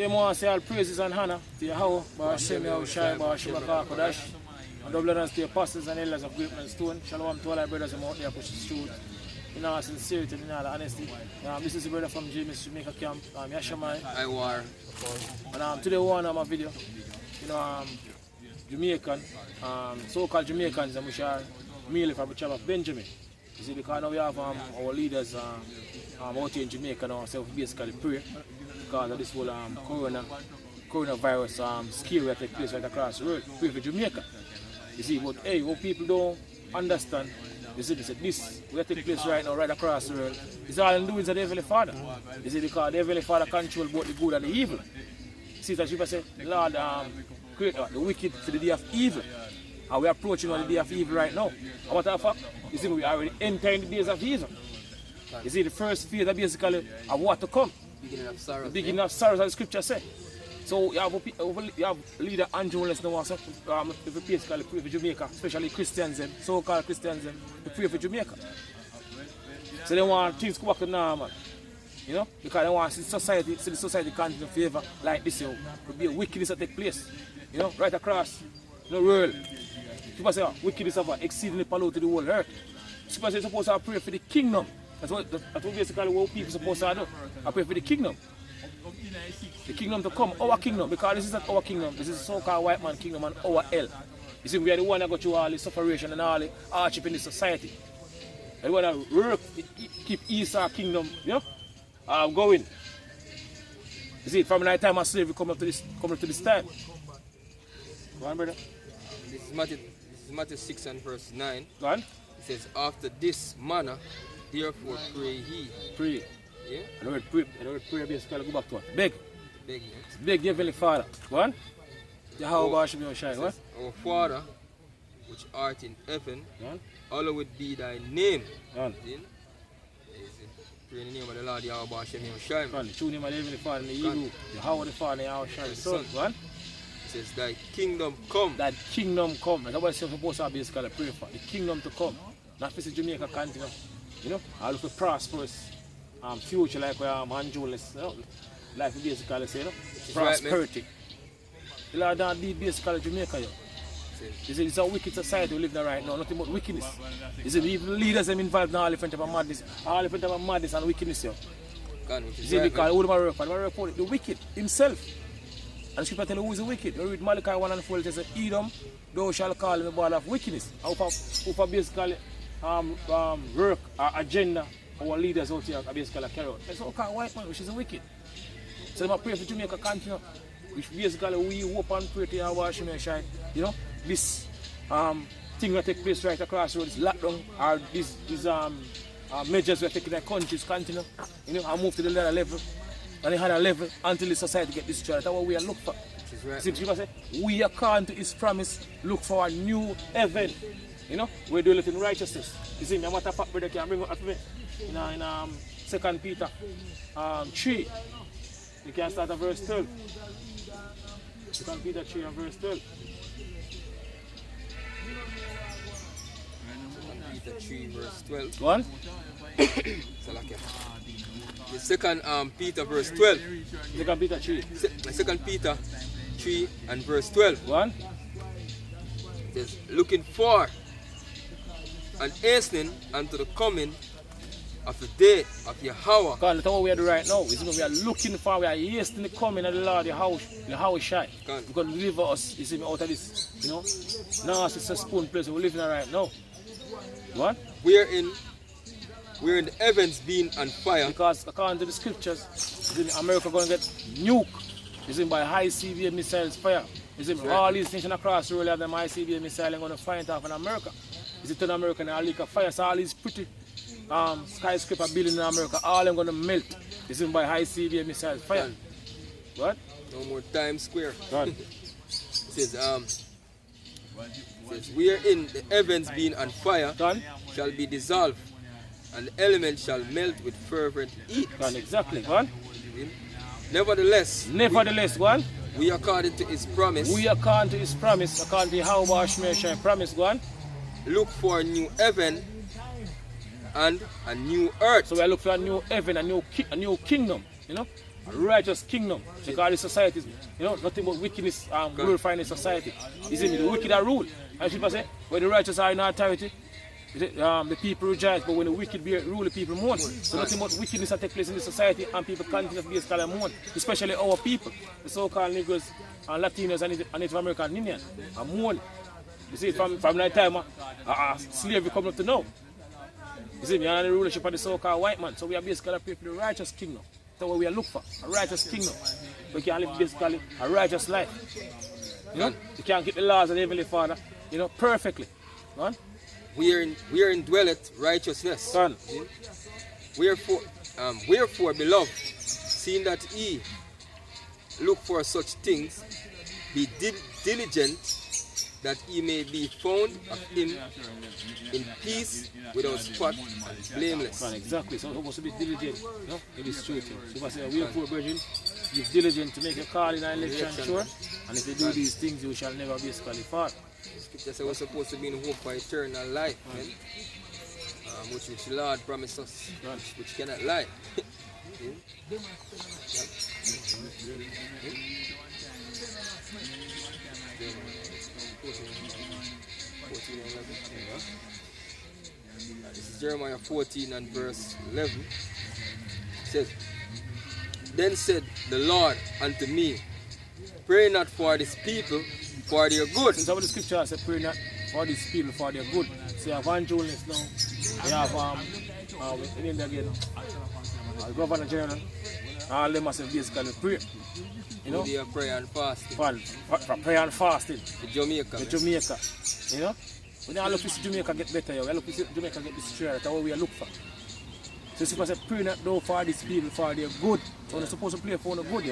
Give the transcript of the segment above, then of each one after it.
Yeah, I say all praises and honor to Yahweh, Barashim Yahushai, Barashim Kodash, and double honors to your apostles and elders of Great Stone. Shalom to all our brothers and out there pushing through in all sincerity and in all honesty. This is the brother from Jamaica camp, Yashamai. I war. And today we want to have a video. Jamaican, so-called Jamaicans, and we shall merely from the tribe of Benjamin. You see, because now we have our leaders out here in Jamaica now, so we basically pray because of this whole coronavirus scare that take place right across the world. Pray for Jamaica. You see, but hey, what people don't understand, you see, this will take place right now, right across the world. It's all in doings of the Heavenly Father. You see, because the Heavenly Father controls both the good and the evil. See, that people say, Lord, create the wicked for the day of evil. And we're approaching the day of evil right now. And what a fact, you see, we are already entering the days of evil. You see, the first phase are basically of what to come. Beginning of sorrows. The beginning of sorrows, as the scripture says. So you have leader and journalists now also, basically pray for Jamaica, especially Christians, so-called Christians, to pray for Jamaica. So they want things to go back to normal. You know, because they want to see the society continue to favor like this, to be a wickedness that take place, you know, right across the world. People say, wickedness of exceedingly polluted the whole earth. People say, supposed to pray for the kingdom. That's what basically what people are supposed to do. I pray for the kingdom. The kingdom to come, our kingdom, because this is not our kingdom, this is so-called white man kingdom and our hell. You see, we are the one that go through all the separation and all the hardship in the society. And we want to work, keep Esau kingdom, you know, going. You see, from the time of slavery come up to this time. Go on, brother. This is Matthew 6 and verse 9. Go on. It says, after this manner, therefore pray ye. Pray. Yeah? And the word pray basically go back to what? Beg. Beg, yes. Beg your Heavenly Father. Go on. Yahweh Hashem Yahushai. What? Our Father, which art in heaven, hallowed be thy name. Go on. Pray in the name of the Lord Yahweh Hashem Yahushai. Go on. The true name of the Heavenly Father in the Hebrew. Yahweh the Father, Yahweh the Son. Go on. It says, thy kingdom come. That kingdom come. That's what we're supposed to basically pray for. The kingdom to come. Not for the Jamaica continent. You know, all of the prosperous future like we are journalists, you know, like we basically say, you know, prosperity. The Lord don't need basically Jamaica, yo. You see, it's a wicked society we live in right now, nothing but wickedness. You see, even leaders are involved in all different type of madness, and wickedness, yo. You see, because who do I work for? The wicked himself. And the scripture tell you who is the wicked. You read Malachi 1 and 4, it says, Edom, thou shalt call him a ball of wickedness. And who basically work or agenda our leaders out here are basically carry out. That's all called white man, which is a wicked. So they pray for Jamaica continue, which basically we hope and pray to Yahweh Hashem Yahushai. You know, this thing that take place right across the road, this lockdown or these measures we are taking in the countries continue, you know, and move to the other level and the higher level until the society get destroyed. That's what we are looking for. Right. See, people say, we are calling to his promise, look for a new heaven. You know, we do it in righteousness. You see, no matter fact, brother can bring up me in 2 Peter 3. You can start at verse 12. 2 Peter 3 and verse 12. 2 Peter 3 verse 12. Go on. The 2 Peter verse 12. 2 Peter 3. 2 Peter 3 and verse 12. Go on. It says, looking for and hastening unto the coming of the day of Yahweh. God, that's what we are doing right now. We are looking for, we are hastening the coming of the Lord, Yahweh Shai. Because deliver us, you see me, out of this, you know. Now it's a spoon place we're living in right now. What? We're in the heavens being on fire. Because according to the scriptures, you see, America going to get nuked. You see, by high CBA missiles fire. You see, all these nations across the world have them high CBA missiles going to fire it off in America. You see, turn America and leak of fire, so all these pretty skyscraper buildings in America, all them going to melt. You see, by high CBA missiles fire. What? No more Times Square. Right. It says, we are in the heavens being on fire, shall be dissolved, and the elements shall melt with fervent heat. Exactly. What? Nevertheless, one. We according to his promise. We according to his promise, according to Yahweh Hashem Yahushai promise, go on. Look for a new heaven and a new earth. So we look for a new heaven, a new kingdom, you know. a righteous kingdom. Because the society is, nothing but wickedness glorifying the society. You see me? The wicked are rule. As people say, when the righteous are in authority, the people rejoice, but when the wicked rule, the people mourn. So nothing but wickedness that take place in the society, and people continue to be a mourn, especially our people, the so-called Negroes and Latinos and Native American and Indian, are mourn. You see, from that time, slavery coming up to now. You see, we are in the rulership of the so-called white man, so we are basically praying for the righteous kingdom. That's what we are looking for, a righteous kingdom. We can live basically a righteous life. You can't keep the laws of the Heavenly Father, perfectly. Right? Wherein dwelleth righteousness. Son. Wherefore, beloved, seeing that ye look for such things, be diligent that ye may be found of him in peace, without spot and blameless. Son, exactly. So we're supposed to be diligent in this truth. So I say, wherefore, brethren, be diligent to make a call in our election, sure. And if you do these things, you shall never basically fall. Scripture says we're supposed to be in hope for eternal life, man. Which the Lord promised us, which cannot lie. This is Jeremiah 14 and verse 11. It says, Then said the Lord unto me, Pray not for this people, for their good. Some of the scriptures say pray not for these people for their good. So you have evangelists now, you have in India again, Governor General, all them must basically pray. They are prayer and fasting. For prayer and fasting. For Jamaica. We don't look to see Jamaica get better, we look to see Jamaica get destroyed. That's what we look for. So people say pray not though for these people for their good. So they're supposed to pray for the good,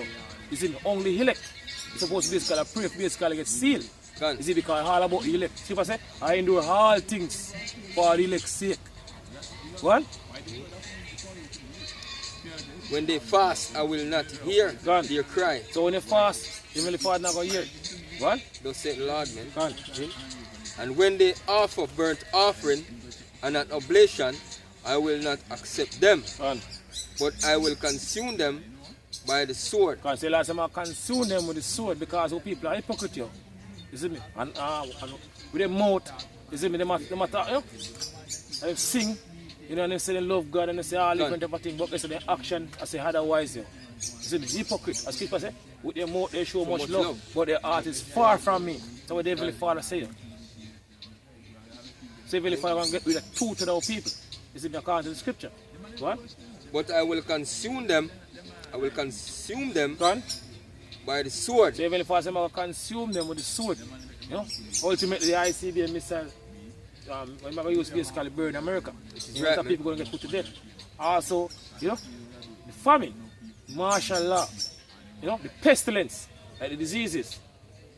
You see, only elect. You're supposed to basically pray for basically get sealed. You see, because all about the elect. See what I say? I endure all things for the elect's sake. What? When they fast, I will not hear their cry. So when they fast, the Heavenly Father not going to hear it. What? Thus said the Lord, man. And when they offer burnt offering and an oblation, I will not accept them. But I will consume them by the sword. Because the last time I consume them with the sword because our people are hypocrite. You see me? And with their mouth, you see me, they matter, they sing, and they say they love God and they say all different type of things, but they say their action, I say otherwise. You see me? Hypocrite, as people say, with their mouth they show much love, but their heart is far from me. That's what the Heavenly Father say. So Heavenly Father going to get rid of two to our people. You see me, according to the scripture. What? But I will consume them. I will consume them by the sword. So Heavenly Father said, I will consume them with the sword. Ultimately, the ICBM missile, I'm going to use basically burn America. Right, people going to get put to death. Also, the famine, martial law, the pestilence, like the diseases,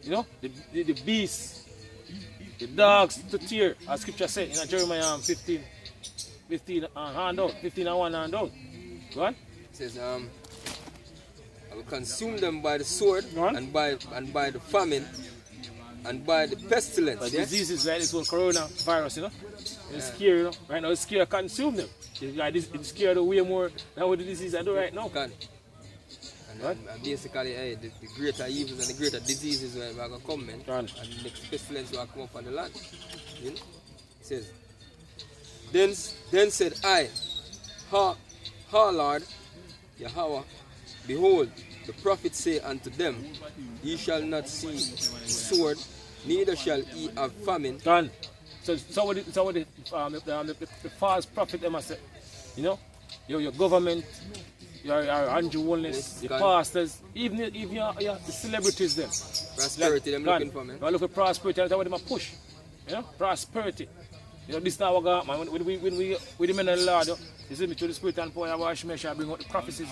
the beasts, the dogs to tear, as scripture said in Jeremiah 15 and 1 and down. Go on. It says, I will consume them by the sword and by the famine and by the pestilence. But diseases like this one coronavirus, it's scary, Right now it's scary to consume them. It's scary way more than what the disease I do right now. And basically, the greater evils and the greater diseases are going to come, and the next pestilence will come up on the land. It says, Then said I, Ha Lord, Yahweh, behold, the prophets say unto them, Ye shall not see sword, neither shall ye have famine. So what the false prophet them say, your government, your Andrew Wellness, your pastors, even the celebrities them. Prosperity them looking for, man. You look for prosperity, that's what they push. Prosperity. This now we got, man. When we the men of the Lord, you see me through the Spirit and power, I wash me, I bring out the prophecies.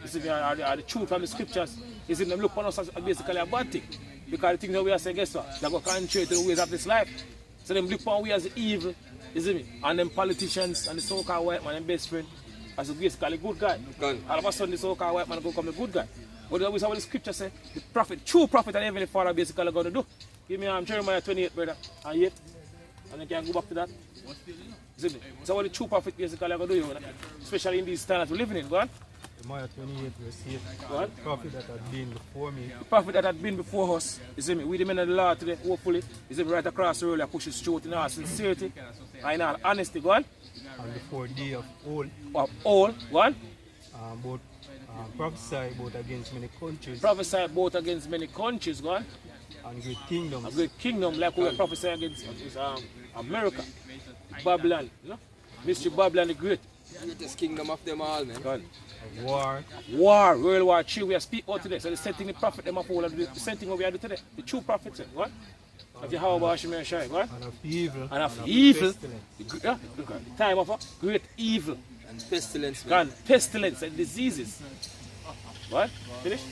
You see me, are the truth from the scriptures. You see them look upon us as basically a bad thing. Because the things that we are saying, guess what? They're going to contrary to the ways of this life. So them look upon we as evil, you see me? And them politicians and the so-called white man and best friend as basically a good guy. All of a sudden the so-called white man go become a good guy. But that's what the scripture say, the prophet, true prophet and Heavenly Father basically going to do. Give me Jeremiah 28, brother, and yet. And then can go back to that. See me? So what the true prophet basically going to do, especially in these times we're living in, go on. Jeremiah 28 verse 8. What? The prophet that had been before me. The prophet that had been before us, you see me, we the men of the Lord today, hopefully, you see me right across the road, I push his truth in all sincerity, and in all honesty, go on. And before day of old. Of all, go on. Both prophesy both against many countries. Prophesy both against many countries, go on. And great kingdoms. A great kingdom, like we prophesy against America, Babylon, you know? Mystery Babylon the Great. The greatest kingdom of them all, man. Go on. War. War, World War III, we are speak about today. So the same thing the prophet them have all the same thing what we are doing today. The true prophets, go on. Of Yahweh Hashem and Shai, go on. And of evil. And of evil. Yeah, look at the time of a great evil. And pestilence, man. And pestilence and diseases. What? Finish?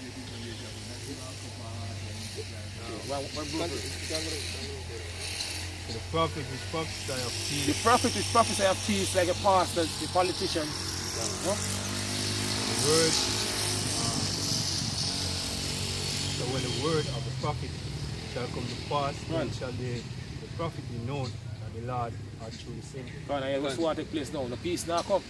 The prophet is prophesy of peace. The prophet is prophesy of peace like a pastor, the politician. No? The word. So when the word of the prophet shall come to pass, then shall the prophet be known that the Lord are truly sent. God, and what's what take place now? The peace now come.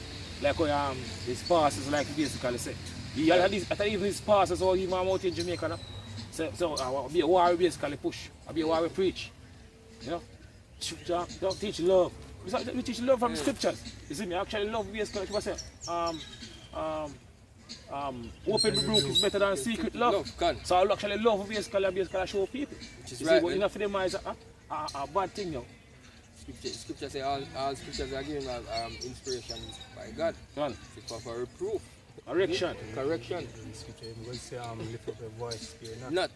Like how these pastors like basically say. Even these pastors or even out in Jamaica now. So I'll be a war we basically push. I'll be a war we preach. You know? Don't teach love. We teach love from the scriptures. You see me, actually love basically what I say. Open the book is better than secret love. So I'll actually love basically show people. Which is you right. See, but enough of them is a bad thing now. Scripture say all scriptures are given inspiration by God. For reproof. Correction. Correction. The scripture will say, lift up your voice, fear not.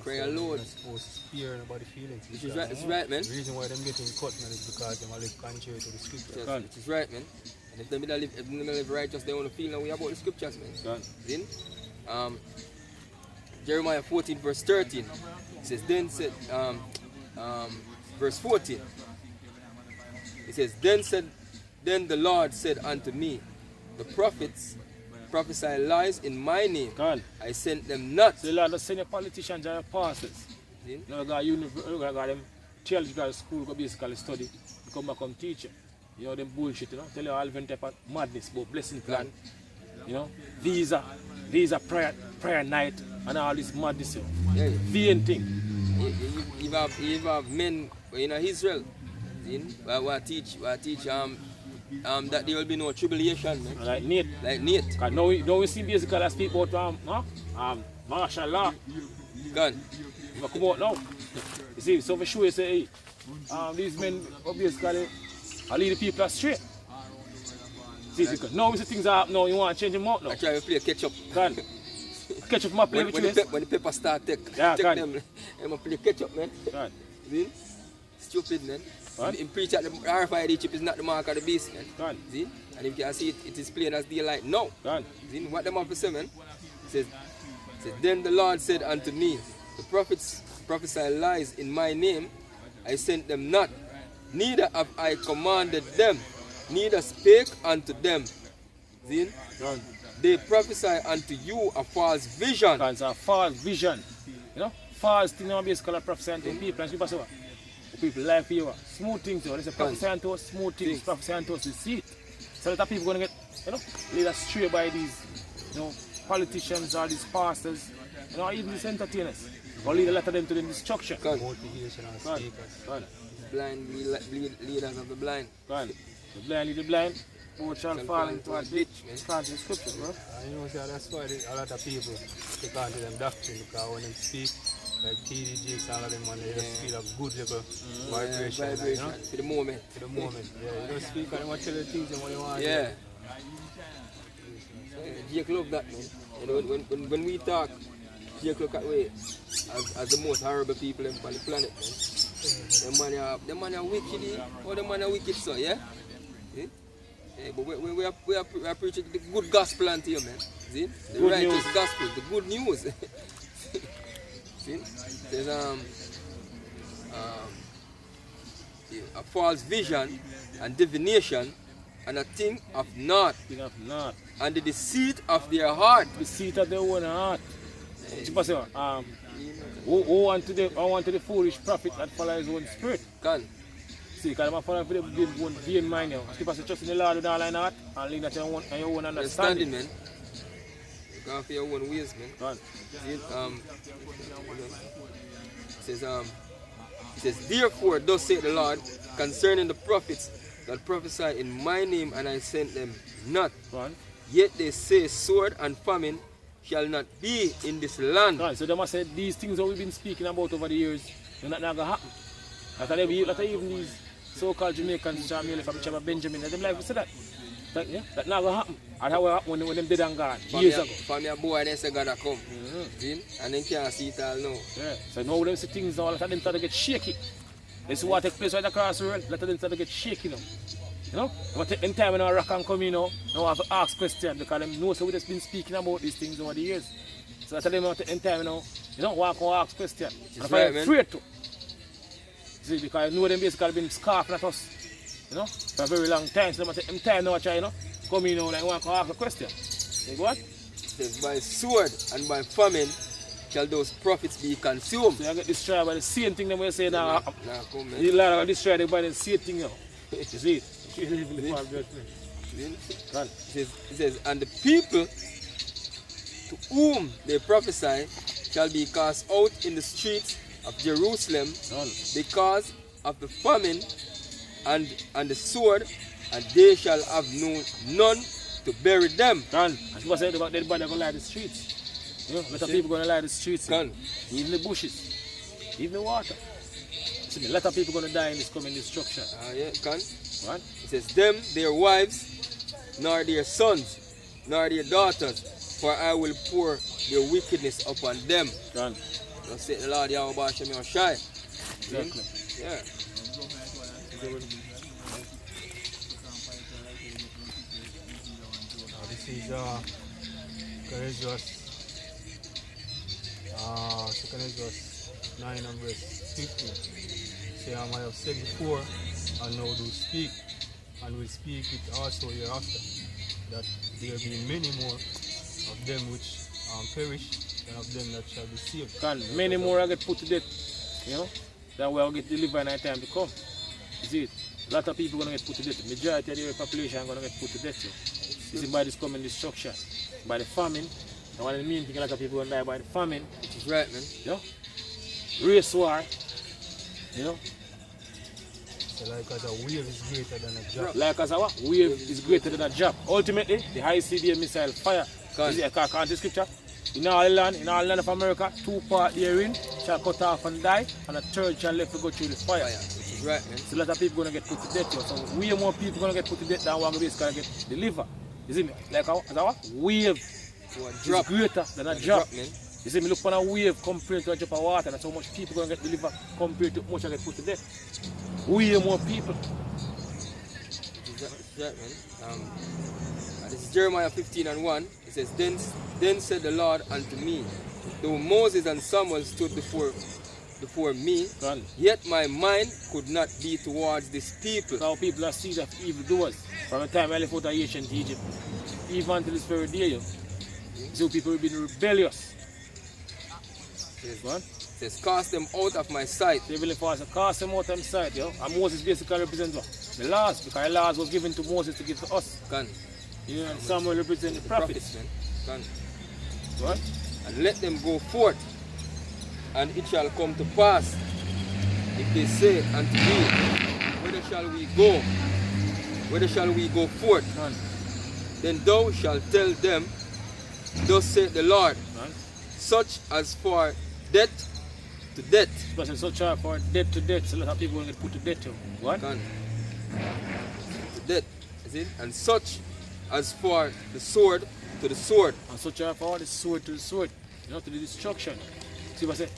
Cry alone. Supposed to spear nobody feelings. Which is right, it's right, man. The reason why them getting cut, man, is because they live contrary to the scripture. Which is right, man. And if they live righteous, they want to feel no way about the scriptures, man. Then, Jeremiah 14 verse 13 it says, verse 14 it says, then the Lord said unto me, the prophets prophesy lies in my name. I sent them not. So the Lord does send your politicians and your pastors. You know, got them theological school, go basically study, you come back and teach you. You know, them bullshit, you know, tell you all different type of madness about blessing plan. You know, visa prayer night and all this madness. Vain thing. You have men in Israel who teach that there will be no tribulation, man. Like Nate. Because now we see basically I speak about martial law. Gone. You come out now. You see, so for sure you say, hey, these men basically are leading people astray. See, because now we see things are happening now, you want to change them out now. I try to play catch up. Gone. Catch up my play with you. When the paper start take them, I'm play catch up, man. See? Stupid, man. In preach at the RFID chip is not the mark of the beast, man. See? And if you can see it, it is plain as daylight. No. See? What them have to say, man? Says, then the Lord said unto me, the prophets prophesy lies in my name, I sent them not, neither have I commanded them, neither spake unto them. See? They prophesy unto you a false vision. It's a false vision. You know? False thing now basically prophesy unto people. And people say what? People like you. Smooth things. They say prophesy unto us, smooth things. Prophesy unto us, we see it. So that people going to get, you know, led astray by these, you know, politicians or these pastors, you know, even these entertainers. Or lead a lot of them to the destruction. Motivational speakers. Blind leaders of the blind. The blind lead the blind. Both shall fall into a ditch. It's can't be scripture, bro. And you know, that's why a lot of people take on to them doctrine, because when they speak, like TDJs, all of them, they just feel a good little vibration. Like, you know? To the moment. To the moment. Yeah, you don't speak and they want to tell the things and what they want. Yeah. Jake love that, man. And when we talk, Jake look at way as the most horrible people on the planet, man. Them man are wicked, or them man are wicked, so, yeah? Yeah, but we are preaching the good gospel unto you, man. See? The good righteous news. Gospel, the good news. See? There's a false vision and divination and a thing of naught. And the deceit of their heart. Deceit of their own heart. Who want to the foolish prophet that follows his own spirit? Can. See, because I'm following for the vain mind now. People say trust in the Lord with all thine heart and lean at your own understanding. Man. off your own ways, man. Go on. It says, therefore, thus saith the Lord, concerning the prophets that prophesy in my name, and I sent them not. Go on. Yet they say, sword and famine shall not be in this land. Go on. So they must say these things that we've been speaking about over the years, they're not going to happen. That's even these so-called Jamaicans, Jamaica from Chama Benjamin, they like to say that. That not going to happen. That's how it happened when them dead and gone, years ago. From your boy, they say God a come. See? And then can't see it all now. Yeah. So now when them see things now, let them start to get shaky. They see what takes place right across the world, let them start to get shaky now. You know? But take them time when our rock and come in now, now have to ask questions because them know so we just been speaking about these things over the years. So I tell them take them time now, you know, walk and ask questions. And if I'm afraid to. See, because I know them basically been scarfing at us. You know, for a very long time. So I'm take them time now, try, you know, come in now and walk and ask a question. You go what? It says, by sword and by famine shall those prophets be consumed. So you get destroyed by the same thing that we say now. Come, You lot destroyed by the same thing now. You see it? It says, and the people to whom they prophesy shall be cast out in the streets of Jerusalem because of the famine and the sword, and they shall have none to bury them. And she was saying about dead body going to lie the streets. You know, a lot of people going to lie the streets. Even the bushes, even the water. See, a lot of people going to die in this coming destruction. Right? It says, them, their wives, nor their sons, nor their daughters, for I will pour their wickedness upon them. Thus saith the Lord Yahweh Hashem Yahushai. Exactly. Yeah. This is Second Ezra 9 and verse 15. Say, I have said before, and now do speak, and will speak it also hereafter, that there be many more of them which perish than of them that shall be saved. Many more are get put to death, you know, that will get delivered in the time to come. You see it? A lot of people are going to get put to death. The majority of the population are going to get put to death. You see, by this coming destruction, by the famine. And one of the main things, a lot of people are going to die by the famine. Which is right, man. You know? Race war. You know? So like as a wave is greater than a drop. Like as a what? Wave is greater than a drop. Ultimately, the ICBM missile fire. You see, I can't the scripture. In all land of America, 2 parts therein shall cut off and die, and a third shall left to go through the fire. Which is right, man. So a lot of people going to get put to death. So way more people going to get put to death than one base going to get delivered. You see me? Like a wave is greater than a drop. Man. You see me? Look on a wave compared to a drop of water. That's how much people going to get delivered compared to how much I get put to death. Way more people. That's right, man. This is Jeremiah 15 and 1. It says, Then said the Lord unto me, though Moses and Samuel stood before me, yet my mind could not be towards this people. So people are seeds of evildoers from the time I left out of ancient Egypt, even until this very day. So people have been rebellious. It says, cast them out of my sight. They will cast them out of my sight. And Moses basically represents what? The laws, because the laws was given to Moses to give to us. You know, and Samuel represents the prophets. What? And let them go forth, and it shall come to pass, if they say unto me, whither shall we go? Whither shall we go forth? Then thou shalt tell them, thus saith the Lord, such as for death to death. But such as for death to death, so a lot of people will get put to death. What? To death. Is it? And such as for the sword to the sword. And such as for the sword to the sword. You know, to the destruction. See what I say?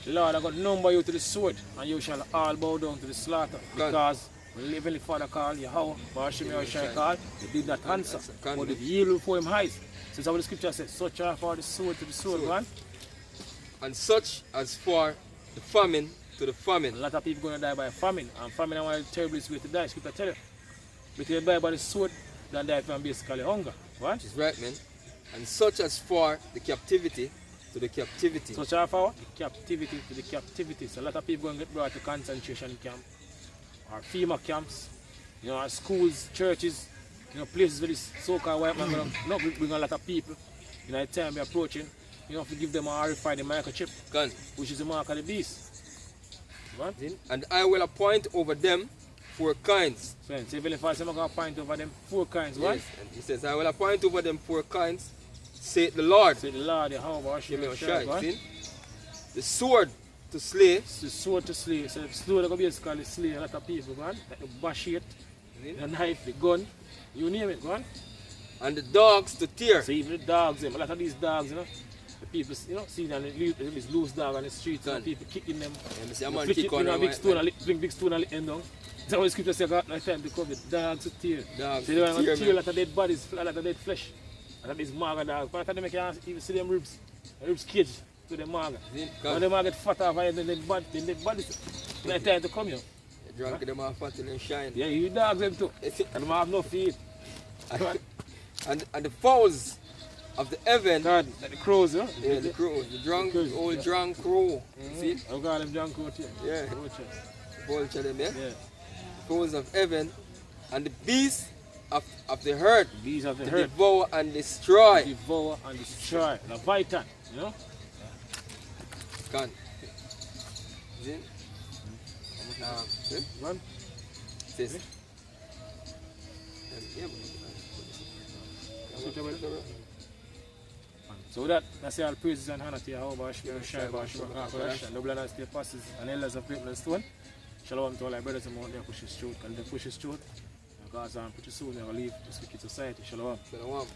Lord, I got number you to the sword, and you shall all bow down to the slaughter. Because when the Heavenly Father called Yahweh, Barashim Yahushai called, you did not answer. But the yield before him highs. So that's what the scripture says. Such as for the sword to the sword, man. And such as for the famine to the famine. A lot of people going to die by famine. And famine is one of the terriblest way to die. Scripture tell you. But you die by the sword, then die from basically hunger. What? Which is right, man. And such as for the captivity to the captivity. Such as for the captivity to the captivity. So a lot of people going to get brought to concentration camp or FEMA camps, you know, or schools, churches, you know, places where this so-called white man going to bring a lot of people. in the time we're approaching, you have to give them a RFID microchip, Gun. which is the mark of the beast. Right? And I will appoint over them 4 kinds. So even if I say I'm going to appoint over them 4 kinds, what? Yes. And he says, I will appoint over them 4 kinds, saith the Lord. Say the Lord, how about Give me you? a shot. See? The sword to slay. The sword to slay. So the sword that basically slay a lot of people, man. Like the machete, the knife, the gun, you name it, man. And the dogs to tear. So even the dogs, a lot of these dogs, you know, the people, you know, see them, these loose dogs on the streets, and people kicking them. Yeah, see a You man flick kick it, on bring a them, big right? stone and bring big stone and lick them down. That's how the scripture says God no time to come with dogs to tear. Dogs so to they want to tear, tear a lot of dead bodies, a lot of dead flesh. A lot of these maga dogs. By the time they can't even see them ribs. The ribs cage to the maga. When the maga get fat off and then dead bodies. No time to come here. You drunk them off until they shine. Yeah, you dogs them too. And them have no feet. And the fowls of the heaven. God, like the crows, yeah? Yeah, the crow. The drunk, crows, old yeah. drunk crow. See? I got them drunk out here. Yeah. Vulture. Vulture them, yeah? Yeah. Fowls of heaven. And the beasts of the earth. Beasts of the To earth. devour and destroy. Devour and destroy. The Vitan, you know? Can. See? See? One. This. Yeah, Switch over there. So with that's all praises and honor to Yahweh, Shai, and double honors to the apostles and elders of Great Stone. Shalom to all our brothers and out there push his truth, and they push his truth. And God's on pretty soon, they will leave this wicked society. Shalom. Shalom.